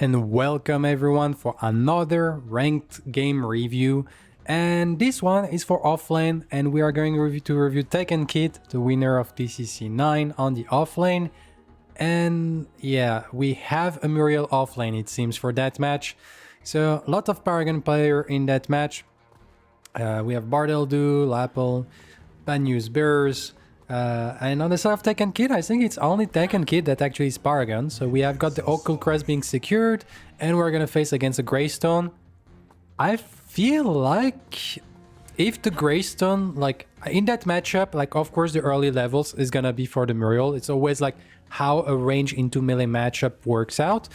and welcome everyone for another ranked game review. And this one is for offlane, and we are going to review TekkenKid, the winner of TCC 9 on the offlane. And yeah, we have a Muriel Offlane, it seems, for that match. So a lot of Paragon player in that match. We have Bardeldu, Lapel, Bad News Bears. And on the side of TekkenKid, I think it's only TekkenKid that actually is Paragon. So we have got the Occult Crest being secured, and we're gonna face against a Greystone. I feel like if the Greystone, like in that matchup, like of course the early levels is gonna be for the Muriel. It's always like how a range into melee matchup works out.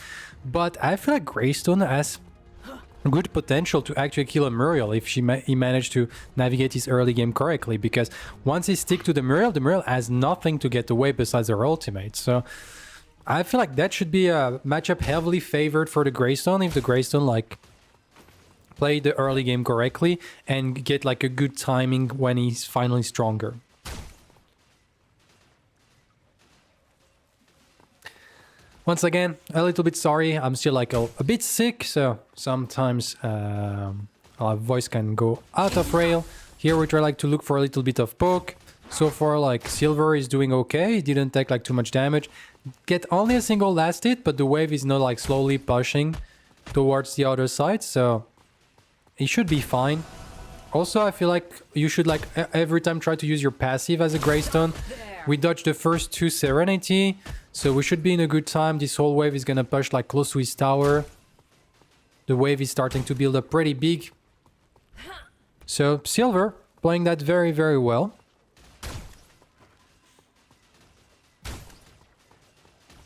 But I feel like Greystone has good potential to actually kill a Muriel if he managed to navigate his early game correctly, because once he stick to the Muriel has nothing to get away besides her ultimate. So I feel like that should be a matchup heavily favored for the Greystone if the Greystone like play the early game correctly and get like a good timing when he's finally stronger. Once again, a little bit sorry, I'm still like a bit sick, so sometimes our voice can go out of rail. Here we try like to look for a little bit of poke. So far like Silver is doing okay, he didn't take like too much damage. Get only a single last hit, but the wave is not like slowly pushing towards the other side, so he should be fine. Also, I feel like you should like every time try to use your passive as a Greystone. We dodged the first two Serenity, so we should be in a good time. This whole wave is gonna push like close to his tower. The wave is starting to build up pretty big. So Silver playing that very, very well.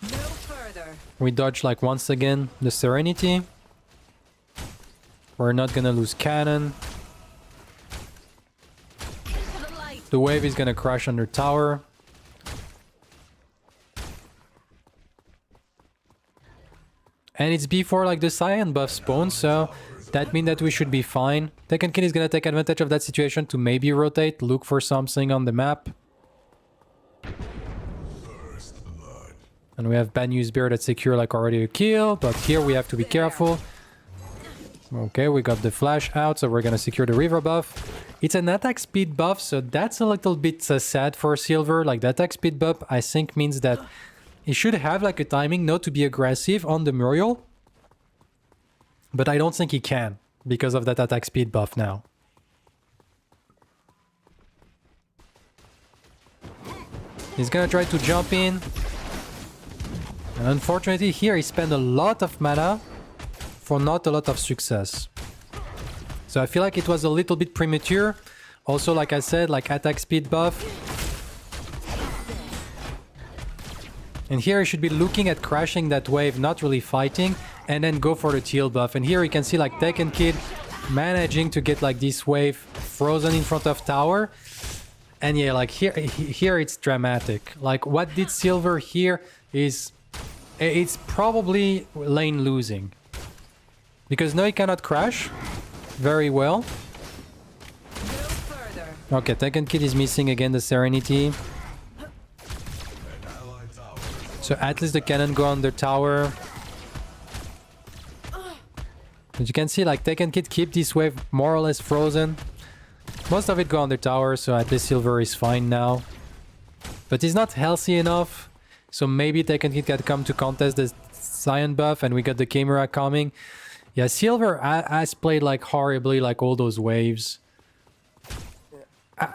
No further. We dodge like once again the Serenity. We're not gonna lose cannon. The wave is gonna crash under tower. And it's before like the Cyan buff spawns, so that means that we should be fine. TekkenKid is gonna take advantage of that situation to maybe rotate, look for something on the map. And we have Bad News Bear that secure like already a kill, but here we have to be careful. Okay, we got the flash out, so we're gonna secure the river buff. It's an attack speed buff, so that's a little bit sad for Silver. Like the attack speed buff, I think means that he should have like a timing not to be aggressive on the Muriel. But I don't think he can because of that attack speed buff now. He's gonna try to jump in. And unfortunately here he spent a lot of mana for not a lot of success. So I feel like it was a little bit premature. Also, like I said, like attack speed buff. And here he should be looking at crashing that wave, not really fighting, and then go for the teal buff. And here you can see like TekkenKid managing to get like this wave frozen in front of tower. And yeah, like here it's dramatic. Like what did Silver here is, it's probably lane losing. Because now he cannot crash very well. Okay, TekkenKid is missing again the Serenity. So at least the cannon go on the tower. But you can see like TekkenKid keep this wave more or less frozen. Most of it go on the tower, so at least Silver is fine now. But he's not healthy enough. So maybe TekkenKid can come to contest the Cyan buff, and we got the Chimera coming. Yeah, Silver has played like horribly, like all those waves.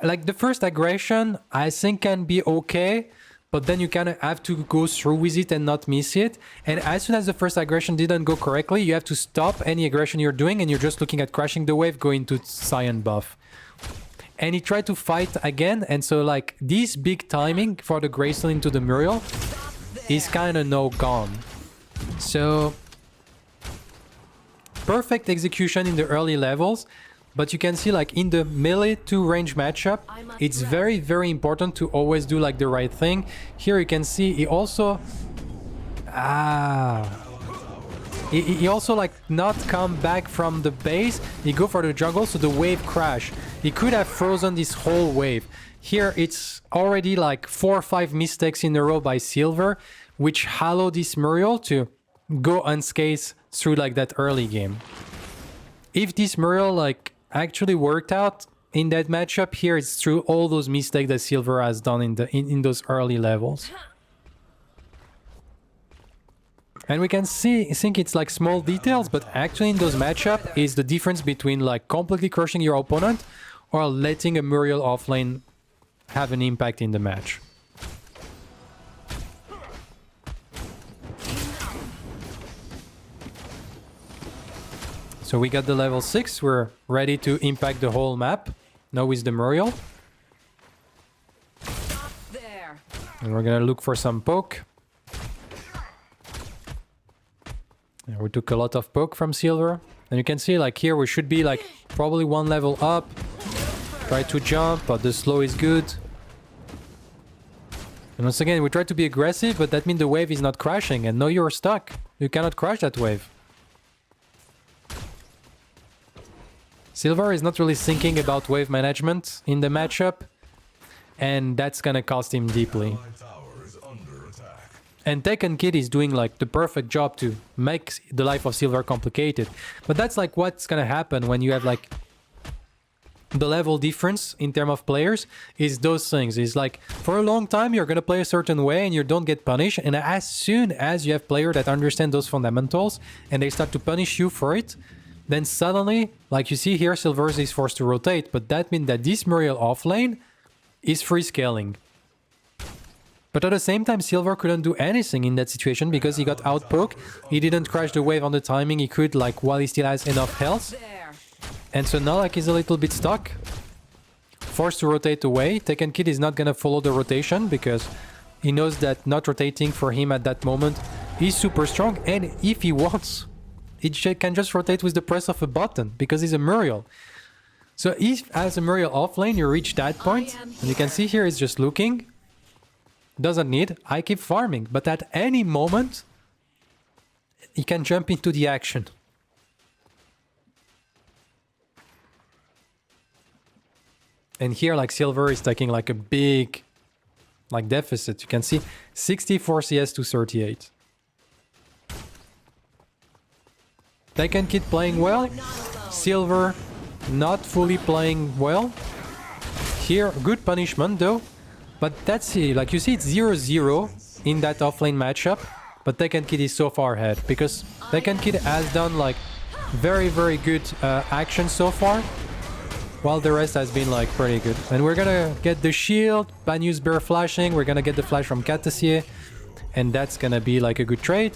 Like the first aggression, I think can be okay, but then you kind of have to go through with it and not miss it. And as soon as the first aggression didn't go correctly, you have to stop any aggression you're doing, and you're just looking at crashing the wave, going to Cyan buff. And he tried to fight again, and so like this big timing for the Greystone into the Muriel is kind of no gone. So perfect execution in the early levels, but you can see like in the melee to range matchup, it's very, very important to always do like the right thing. Here you can see he also he also like not come back from the base. He go for the jungle, so the wave crash. He could have frozen this whole wave. Here it's already like 4 or 5 mistakes in a row by Silver, which allow this Muriel to go unscathed through like that early game. If this Muriel like actually worked out in that matchup here, it's through all those mistakes that Silver has done in those early levels. And we can think it's like small details, but actually in those matchup is the difference between like completely crushing your opponent or letting a Muriel offlane have an impact in the match. So we got the level 6, we're ready to impact the whole map. Now with the Muriel. There. And we're gonna look for some poke. Yeah, we took a lot of poke from Silver. And you can see like here we should be like probably one level up. Try to jump, but the slow is good. And once again, we try to be aggressive, but that means the wave is not crashing. And now you're stuck. You cannot crash that wave. Silver is not really thinking about wave management in the matchup, and that's gonna cost him deeply. And TekkenKid is doing like the perfect job to make the life of Silver complicated. But that's like what's gonna happen when you have like the level difference in terms of players is those things. It's like for a long time you're gonna play a certain way and you don't get punished, and as soon as you have players that understand those fundamentals and they start to punish you for it, then suddenly, like you see here, Silver is forced to rotate, but that means that this Muriel offlane is free scaling. But at the same time, Silver couldn't do anything in that situation because he got outpoked. He didn't crash the wave on the timing he could, like while he still has enough health. There. And so now like he's a little bit stuck. Forced to rotate away. TekkenKid is not gonna follow the rotation because he knows that not rotating for him at that moment is super strong, and if he wants, he can just rotate with the press of a button because he's a Muriel. So if as a Muriel offlane you reach that point, and you can see here he's just looking, doesn't need, I keep farming, but at any moment he can jump into the action. And here like Silver is taking like a big like deficit. You can see 64 CS to 38. TekkenKid playing well, Silver not fully playing well. Here, good punishment though, but that's it. Like you see, it's 0-0 in that offlane matchup, but TekkenKid is so far ahead because TekkenKid has done like very, very good action so far, while the rest has been like pretty good. And we're gonna get the shield, Banyu's Bear flashing, we're gonna get the flash from Predecessor, and that's gonna be like a good trade.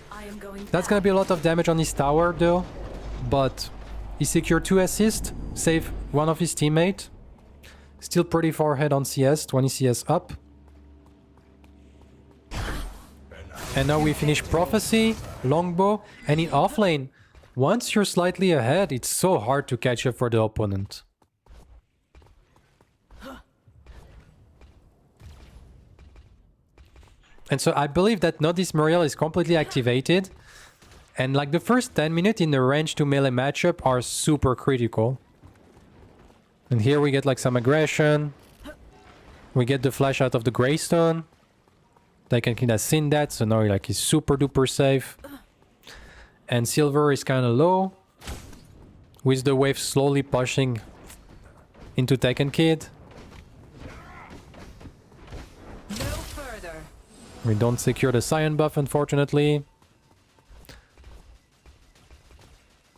That's gonna be a lot of damage on his tower though, but he secured 2 assists, save one of his teammates. Still pretty far ahead on CS, 20 CS up. And now we finish Prophecy, Longbow, and in offlane, once you're slightly ahead, it's so hard to catch up for the opponent. And so I believe that now this Muriel is completely activated. And like the first 10 minutes in the range to melee matchup are super critical. And here we get like some aggression. We get the flash out of the Greystone. TekkenKid has seen that, so now like he's super duper safe. And Silver is kind of low, with the wave slowly pushing into TekkenKid. No further. We don't secure the Cyan buff, unfortunately.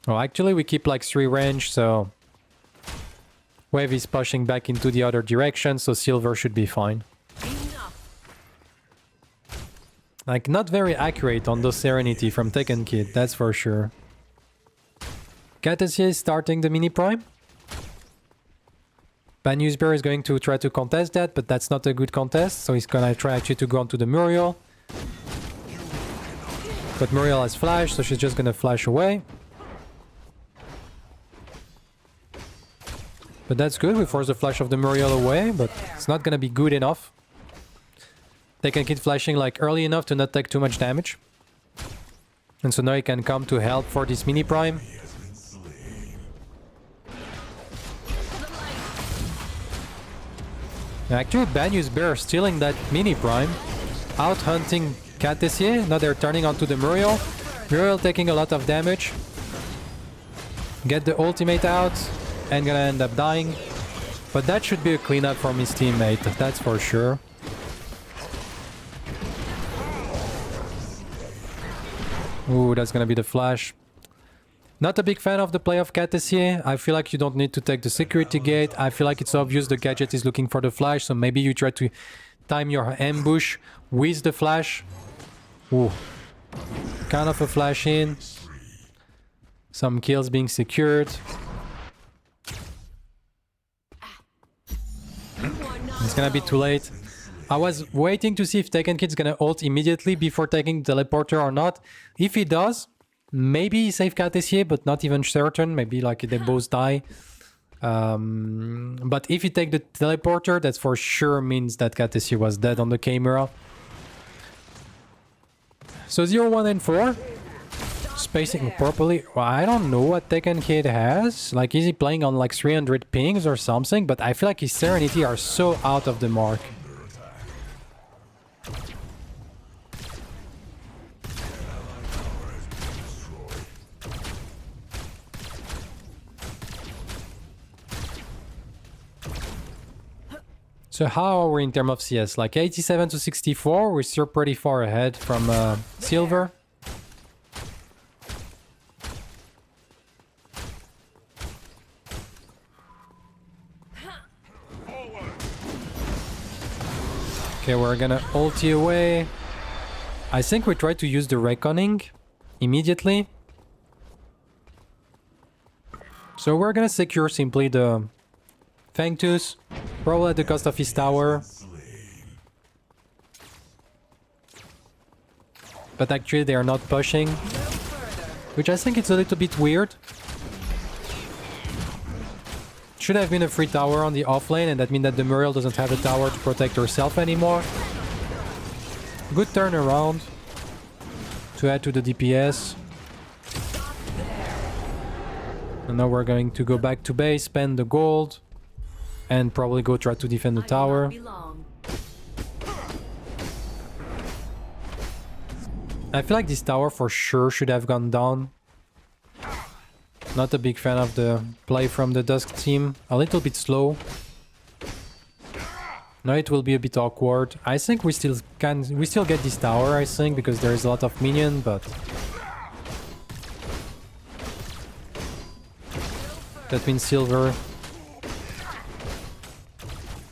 Oh, actually, we keep like 3 range, so wave is pushing back into the other direction, so Silver should be fine. Enough. Like, not very accurate on the Serenity from TekkenKid, that's for sure. Predecessor is starting the mini prime. Banyu's Bear is going to try to contest that, but that's not a good contest, so he's gonna try actually to go onto the Muriel. But Muriel has flash, so she's just gonna flash away. But that's good, we force the flash of the Muriel away, but it's not gonna be good enough. TekkenKid flashing like early enough to not take too much damage. And so now he can come to help for this mini prime. Actually, Banyu's Bear stealing that mini prime, out hunting Predecessor. Now they're turning onto the Muriel. Muriel taking a lot of damage. Get the ultimate out and gonna end up dying. But that should be a cleanup from his teammate, that's for sure. Ooh, that's gonna be the flash. Not a big fan of the play of Predecessor. I feel like you don't need to take the security gate. I feel like it's obvious the gadget is looking for the flash, so maybe you try to time your ambush with the flash. Ooh. Kind of a flash in. Some kills being secured. It's gonna be too late. I was waiting to see if TekkenKid's gonna ult immediately before taking the teleporter or not. If he does, maybe he save Predecessor, but not even certain. Maybe like they both die. But if you take the teleporter, that for sure means that Predecessor was dead on the camera. So 0, 1, and 4. Spacing properly. Well, I don't know what TekkenKid has. Like, is he playing on like 300 pings or something? But I feel like his Serenity are so out of the mark. So how are we in terms of CS? Like 87 to 64, we're still pretty far ahead from Silver. Okay, we're gonna ulti away. I think we try to use the Reckoning immediately. So we're gonna secure simply the Fangtooth, probably at the cost of his tower. But actually they are not pushing, which I think it's a little bit weird. Should have been a free tower on the offlane, and that means that the Muriel doesn't have a tower to protect herself anymore. Good turnaround to add to the DPS. And now we're going to go back to base, spend the gold, and probably go try to defend the tower. I feel like this tower for sure should have gone down. Not a big fan of the play from the Dusk team. A little bit slow. Now it will be a bit awkward. I think we still get this tower, I think, because there is a lot of minion, but that means Silver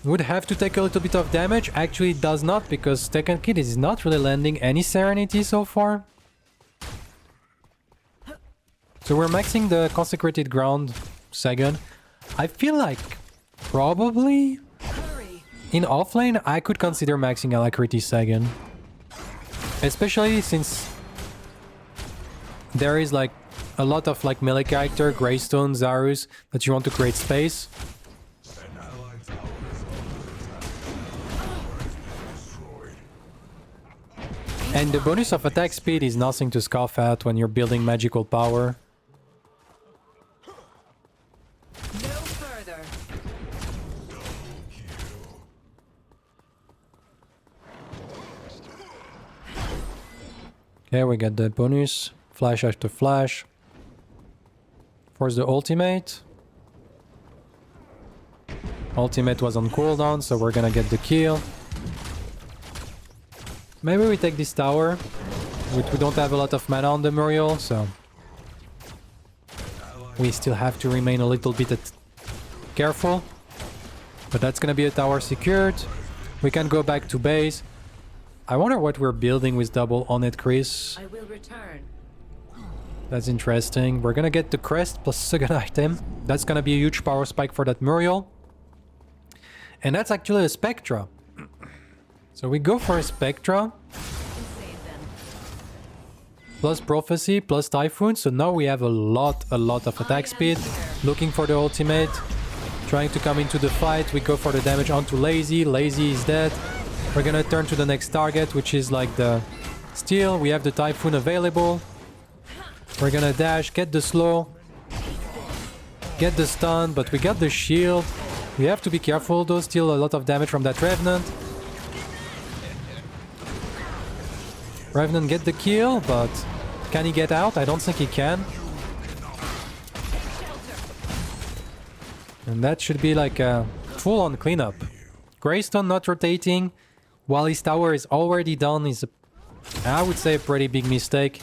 would have to take a little bit of damage. Actually it does not, because TekkenKid is not really landing any Serenity so far. So we're maxing the Consecrated Ground second. I feel like probably in offlane I could consider maxing Alacrity second. Especially since there is like a lot of like melee character, Greystone, Zarus, that you want to create space. And the bonus of attack speed is nothing to scoff at when you're building magical power. No further. Okay, we got the bonus. Flash after flash. Force the ultimate. Ultimate was on cooldown, so we're gonna get the kill. Maybe we take this tower. We don't have a lot of mana on the Muriel, so we still have to remain a little bit careful. But that's gonna be a tower secured. We can go back to base. I wonder what we're building with double on it, Chris. I will return. That's interesting. We're gonna get the crest plus second item. That's gonna be a huge power spike for that Muriel. And that's actually a Spectra. So we go for a Spectra. Plus Prophecy, plus Typhoon. So now we have a lot of attack speed. Looking for the ultimate. Trying to come into the fight. We go for the damage onto Lazy. Lazy is dead. We're gonna turn to the next target, which is like the Steel. We have the Typhoon available. We're gonna dash, get the slow. Get the stun, but we got the shield. We have to be careful though. Still a lot of damage from that Revenant. Revenant get the kill, but Can he get out? I don't think he can. And that should be like a full-on cleanup. Greystone not rotating while his tower is already done is, I would say, a pretty big mistake.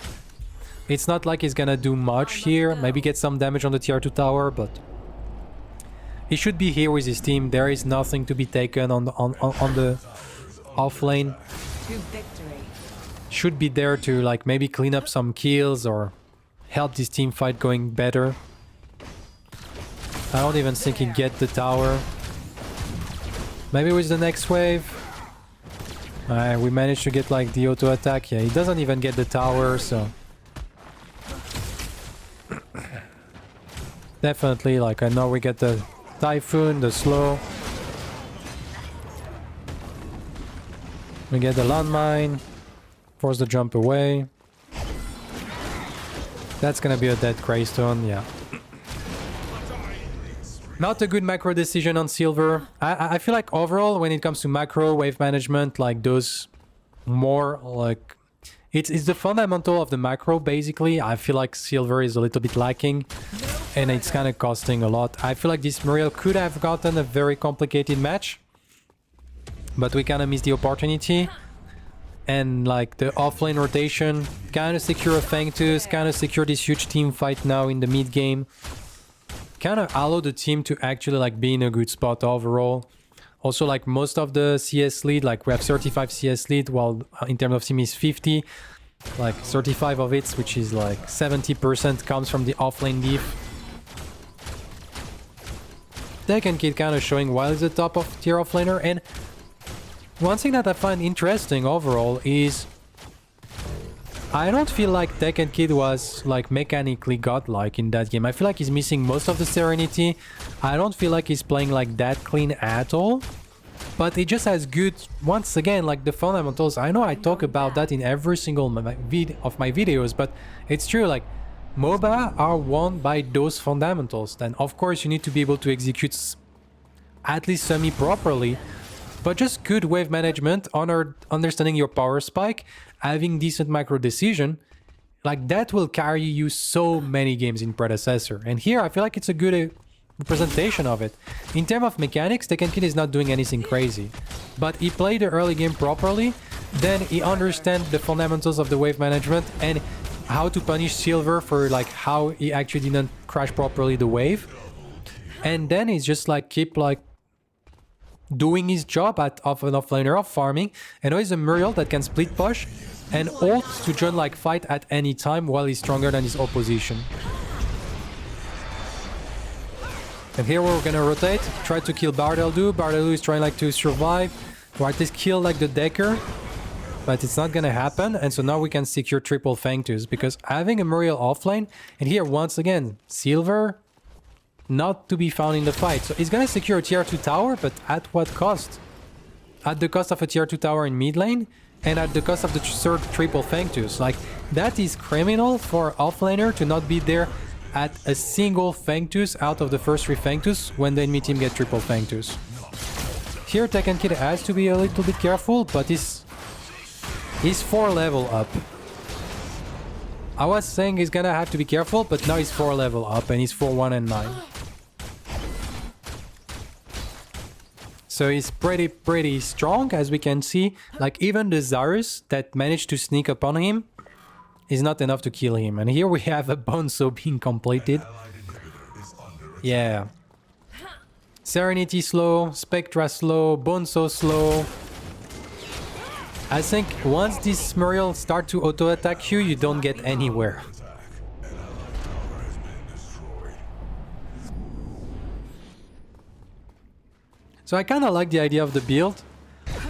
It's not like he's gonna do much here. Maybe get some damage on the tier 2 tower, but he should be here with his team. There is nothing to be taken on the off lane. To victory. Should be there to like maybe clean up some kills or help this team fight going better. I don't even think he get the tower. Maybe with the next wave. We managed to get like the auto attack. Yeah, he doesn't even get the tower, so definitely like I know we get the Typhoon, the slow. We get the landmine. Force the jump away. That's gonna be a dead Greystone, yeah. Not a good macro decision on Silver. I feel like overall, when it comes to macro, wave management, like those more like... It's the fundamental of the macro, basically. I feel like Silver is a little bit lacking. And it's kind of costing a lot. I feel like this Muriel could have gotten a very complicated match. But we kind of missed the opportunity. And like the offlane rotation, kind of secure a Fang Tooth, kind of secure this huge team fight now in the mid game. Kind of allow the team to actually like be in a good spot overall. Also like most of the CS lead, like we have 35 CS lead, while in terms of team is 50. Like 35 of it, which is like 70% comes from the offlane diff. TekkenKid kind of showing while he's the top of tier offlaner. And one thing that I find interesting overall is I don't feel like TekkenKid was like mechanically godlike in that game. I feel like he's missing most of the Serenity. I don't feel like he's playing like that clean at all. But he just has good, once again, like the fundamentals. I know I talk about that in every single of my videos, but it's true, like MOBA are won by those fundamentals. Then of course you need to be able to execute at least semi-properly. But just good wave management, understanding your power spike, having decent macro decision, like that will carry you so many games in Predecessor. And here I feel like it's a good representation of it. In terms of mechanics, TekkenKid is not doing anything crazy. But he played the early game properly, then he understands the fundamentals of the wave management and how to punish Silver for like how he actually didn't crash properly the wave. And then he's just like keep like doing his job of an offlaner of farming, and always a Muriel that can split push and ult to join like fight at any time while he's stronger than his opposition. And here we're gonna rotate, try to kill Bardeldu. Bardeldu is trying like to survive, or at least kill like the Decker, but it's not gonna happen. And so now we can secure triple Fang Tooth, because having a Muriel offlane, and here once again, Silver not to be found in the fight. So he's gonna secure a tier 2 tower, but at what cost? At the cost of a tier 2 tower in mid lane, and at the cost of the third triple Fang Tooth. Like, that is criminal for offlaner to not be there at a single Fang Tooth out of the first 3 Fang Tooths when the enemy team get triple Fang Tooth. Here TekkenKid has to be a little bit careful, but he's 4 level up. I was saying he's gonna have to be careful, but now he's 4 level up and he's 4-1 and 9. So he's pretty strong, as we can see. Like even the Zarus that managed to sneak upon him is not enough to kill him. And here we have a Bonzo being completed. Yeah. Serenity slow, Spectra slow, Bonzo slow. I think once this Muriel start to auto-attack you, you don't get anywhere. So I kind of like the idea of the build.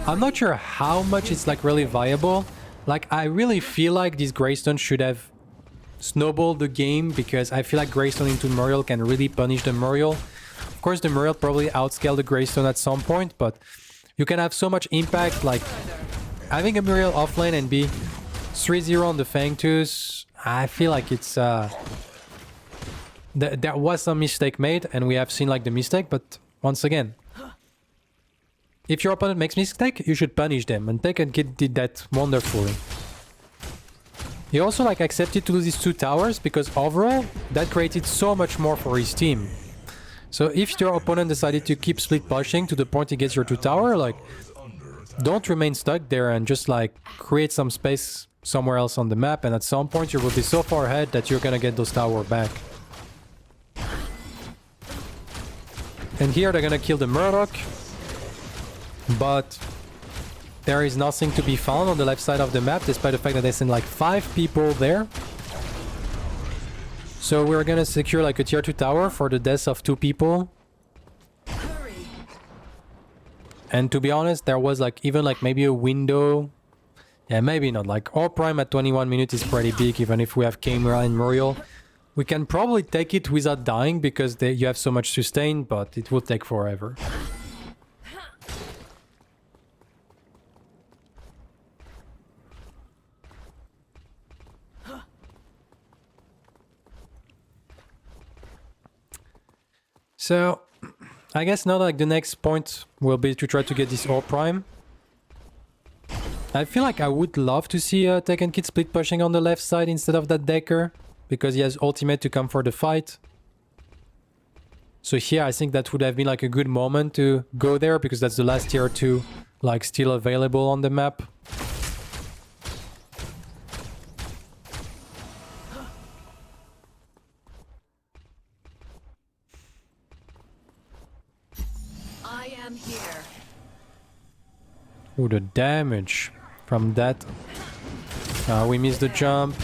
I'm not sure how much it's like really viable. Like I really feel like this Greystone should have snowballed the game, because I feel like Greystone into Muriel can really punish the Muriel. Of course the Muriel probably outscale the Greystone at some point, but you can have so much impact, like having a Muriel offlane and be 3-0 on the Fang Tooth. I feel like it's there was some mistake made, and we have seen like the mistake, but once again, if your opponent makes mistake, you should punish them, and TekkenKid did that wonderfully. He also like accepted to lose these 2 towers because overall that created so much more for his team. So if your opponent decided to keep split pushing to the point he gets your 2 tower, like don't remain stuck there and just like create some space somewhere else on the map, and at some point you will be so far ahead that you're gonna get those tower back. And here they're gonna kill the Murdoch, but there is nothing to be found on the left side of the map, despite the fact that they send like 5 people there. So we're gonna secure like a tier 2 tower for the deaths of 2 people. And to be honest, there was like even like maybe a window. Yeah, maybe not. Like Orb Prime at 21 minutes is pretty big, even if we have Camera and Muriel. We can probably take it without dying because you have so much sustain, but it will take forever. So, I guess now like the next point will be to try to get this Orb Prime. I feel like I would love to see TekkenKid split pushing on the left side instead of that Decker, because he has ultimate to come for the fight. So here I think that would have been like a good moment to go there, because that's the last tier 2 like still available on the map. I am here. Ooh, the damage from that. We missed the jump.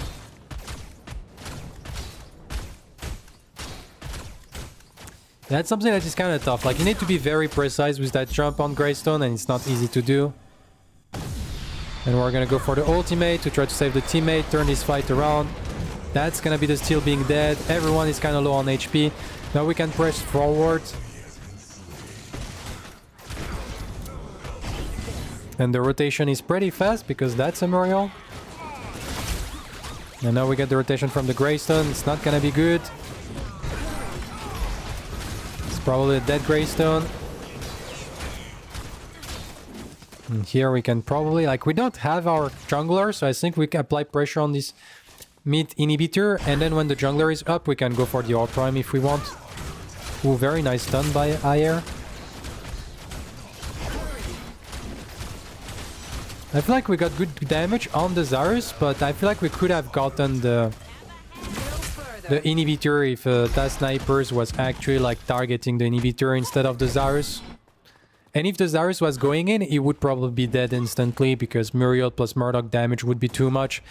That's something that is kind of tough. Like, you need to be very precise with that jump on Greystone, and it's not easy to do. And we're gonna go for the ultimate to try to save the teammate, turn this fight around. That's gonna be the Steel being dead. Everyone is kind of low on HP. Now we can press forward. And the rotation is pretty fast because that's a Muriel. And now we get the rotation from the Greystone. It's not gonna be good. It's probably a dead Greystone. And here we can probably, like, we don't have our jungler, so I think we can apply pressure on this mid inhibitor, and then when the jungler is up, we can go for the Orb Prime if we want. Ooh, very nice stun by Ayer. I feel like we got good damage on the Zarus, but I feel like we could have gotten the inhibitor if that snipers was actually like targeting the inhibitor instead of the Zarus. And if the Zarus was going in, he would probably be dead instantly because Muriel plus Murdoch damage would be too much.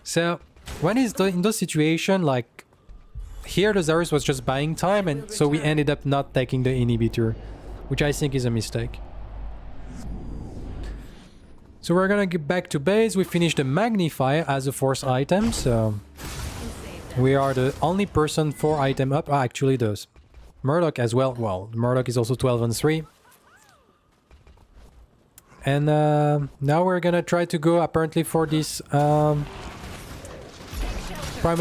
So when he's in those situations, like here the Zarus was just buying time, and so we ended up not taking the inhibitor, which I think is a mistake. So we're gonna get back to base. We finished the Magnify as a force item, so we are the only person 4 item up. Actually does. Murdoch as well. Well, Murdoch is also 12 and 3. And now we're gonna try to go apparently for this Primal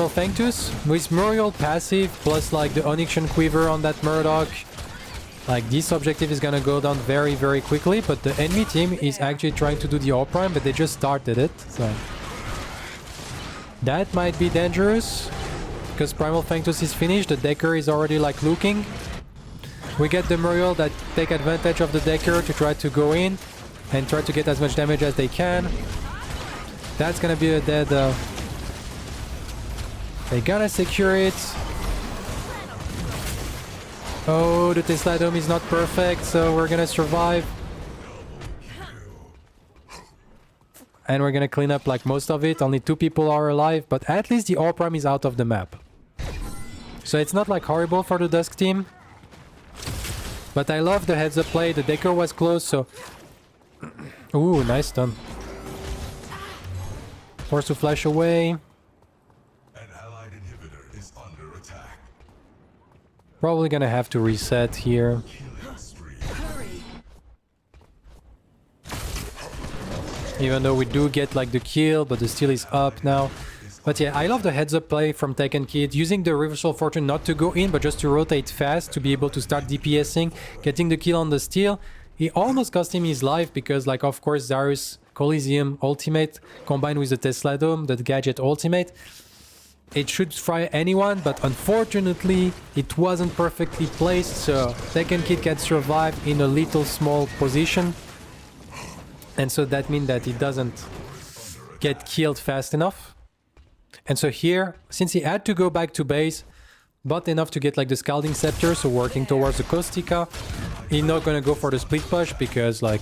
Sanctus with Muriel passive plus like the Onyxian Quiver on that Murdoch. Like, this objective is gonna go down very, very quickly, but the enemy team is actually trying to do the Orb Prime, but they just started it, so... That might be dangerous, because Primal Sanctus is finished, the Decker is already, like, looking. We get the Muriel that take advantage of the Decker to try to go in, and try to get as much damage as they can. That's gonna be a dead... They gotta secure it. Oh, the Tesla Dome is not perfect, so we're gonna survive. And we're gonna clean up like most of it. Only 2 people are alive, but at least the Orb Prime is out of the map. So it's not like horrible for the Dusk team. But I love the heads up play. The Decker was close, so... Ooh, nice stun. Forced to flash away. Probably gonna have to reset here. Even though we do get like the kill, but the steal is up now. But yeah, I love the heads up play from TekkenKid, using the Reversal Fortune not to go in, but just to rotate fast to be able to start DPSing, getting the kill on the steal. He almost cost him his life because, like, of course, Zarus Coliseum ultimate combined with the Tesla Dome, the Gadget ultimate. It should fry anyone, but unfortunately it wasn't perfectly placed, so TekkenKid can survive in a little small position. And so that means that he doesn't get killed fast enough. And so here, since he had to go back to base, but enough to get like the Scalding Scepter, so working towards the Caustica, he's not gonna go for the split push because like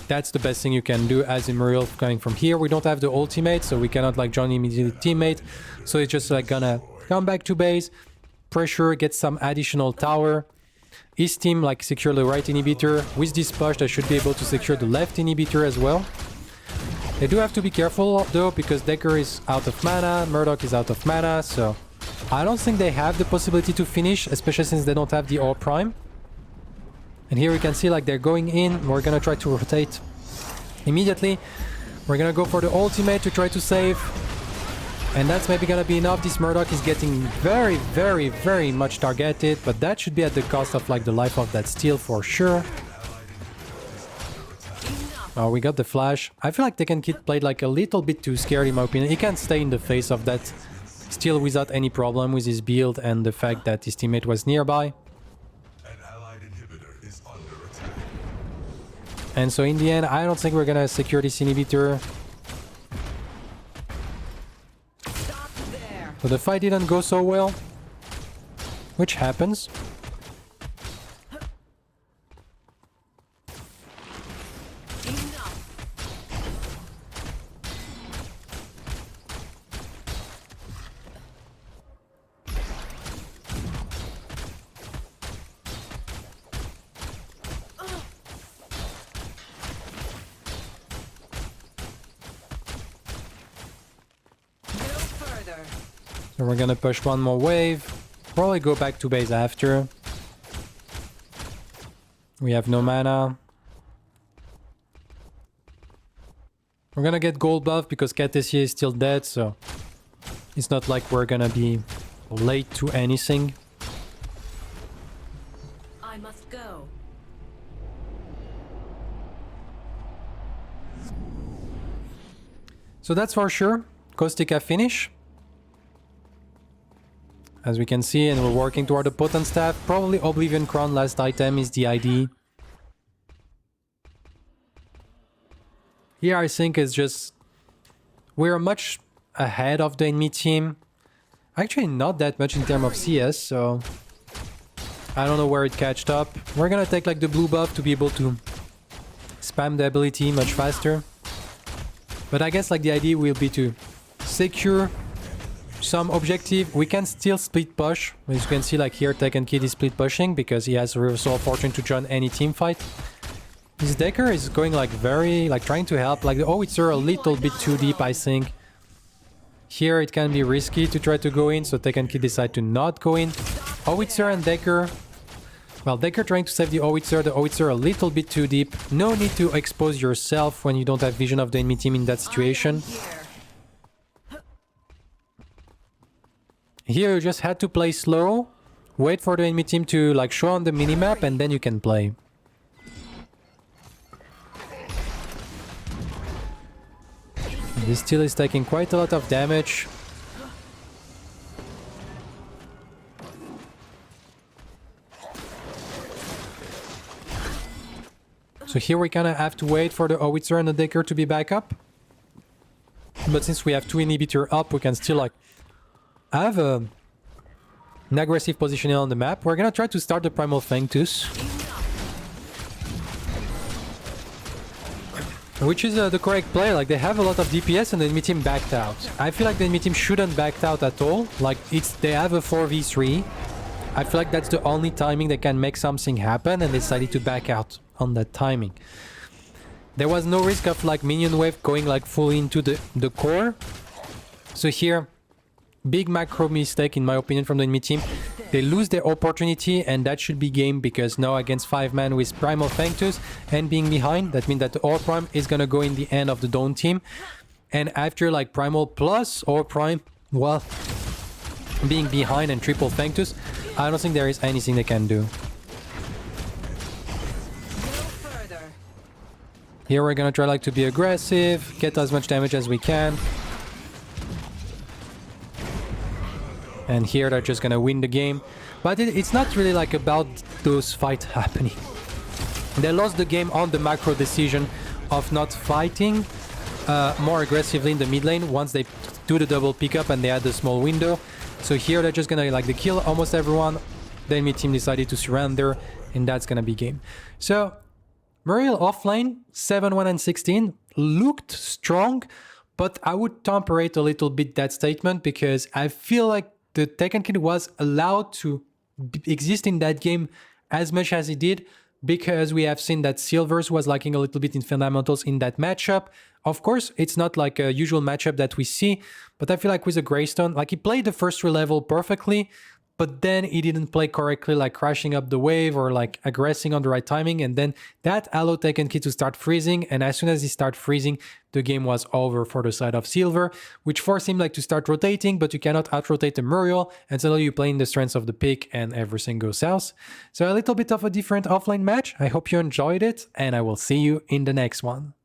that's the best thing you can do as in Muriel going from here. We don't have the ultimate, so we cannot like join immediately teammate. So it's just like gonna come back to base, pressure, get some additional tower. His team like secure the right inhibitor. With this push, they should be able to secure the left inhibitor as well. They do have to be careful though, because Decker is out of mana, Murdoch is out of mana, so I don't think they have the possibility to finish, especially since they don't have the Orb Prime. And here we can see like they're going in. We're gonna try to rotate immediately. We're gonna go for the ultimate to try to save. And that's maybe gonna be enough. This Murdoch is getting very, very, very much targeted, but that should be at the cost of like the life of that steel for sure. Oh, we got the flash. I feel like TekkenKid played like a little bit too scared in my opinion. He can't stay in the face of that steel without any problem with his build and the fact that his teammate was nearby. And so in the end, I don't think we're gonna secure this inhibitor. So the fight didn't go so well, which happens. So we're gonna push one more wave, probably go back to base after. We have no mana. We're gonna get gold buff because Katessia is still dead, so it's not like we're gonna be late to anything. I must go. So that's for sure. Caustica finish. As we can see, and we're working toward the Potent Staff. Probably Oblivion Crown last item is the ID. Here I think it's just... we're much ahead of the enemy team. Actually not that much in terms of CS, so... I don't know where it catched up. We're gonna take like the blue buff to be able to spam the ability much faster. But I guess like the idea will be to secure some objective. We can still split push. As you can see like here, TekkenKid is split pushing because he has a Reversal of Fortune to join any team fight. This Decker is going like very, like trying to help. Like the Howitzer a little bit too deep, I think. Here it can be risky to try to go in, so TekkenKid decide to not go in. Howitzer and Decker. Well, Decker trying to save the Howitzer a little bit too deep. No need to expose yourself when you don't have vision of the enemy team in that situation. Here you just had to play slow, wait for the enemy team to like show on the minimap, and then you can play. This steel is taking quite a lot of damage. So here we kind of have to wait for the Howitzer and the Decker to be back up. But since we have two inhibitor up, we can still like have an aggressive positioning on the map. We're gonna try to start the Primal Fangtooth, which is the correct play. Like they have a lot of DPS and the enemy team backed out. I feel like the enemy team shouldn't back out at all. Like they have a 4v3. I feel like that's the only timing they can make something happen, and they decided to back out on that timing. There was no risk of like minion wave going like fully into the core. So here, big macro mistake in my opinion from the enemy team. They lose their opportunity, and that should be game, because now against 5 man with Primal Fangtooth and being behind, that means that the Orb Prime is gonna go in the end of the Dawn team. And after like Primal plus Orb Prime, well, being behind and triple Fangtooth, I don't think there is anything they can do. Here we're gonna try like to be aggressive, get as much damage as we can. And here they're just gonna win the game. But it's not really like about those fights happening. They lost the game on the macro decision of not fighting more aggressively in the mid lane once they do the double pickup and they had the small window. So here they're just gonna like they kill almost everyone. The enemy team decided to surrender, and that's gonna be game. So Muriel Offlane, 7-1 and 16, looked strong, but I would temperate a little bit that statement because I feel like the TekkenKid was allowed to exist in that game as much as he did because we have seen that Silvers was lacking a little bit in fundamentals in that matchup. Of course, it's not like a usual matchup that we see, but I feel like with a Greystone, like he played the first 3 level perfectly, but then he didn't play correctly, like crashing up the wave or like aggressing on the right timing. And then that allowed TekkenKid to start freezing. And as soon as he started freezing, the game was over for the side of Silver, which forced him like to start rotating, but you cannot out-rotate the Muriel. And suddenly you play in the strengths of the pick and everything goes south. So a little bit of a different offline match. I hope you enjoyed it and I will see you in the next one.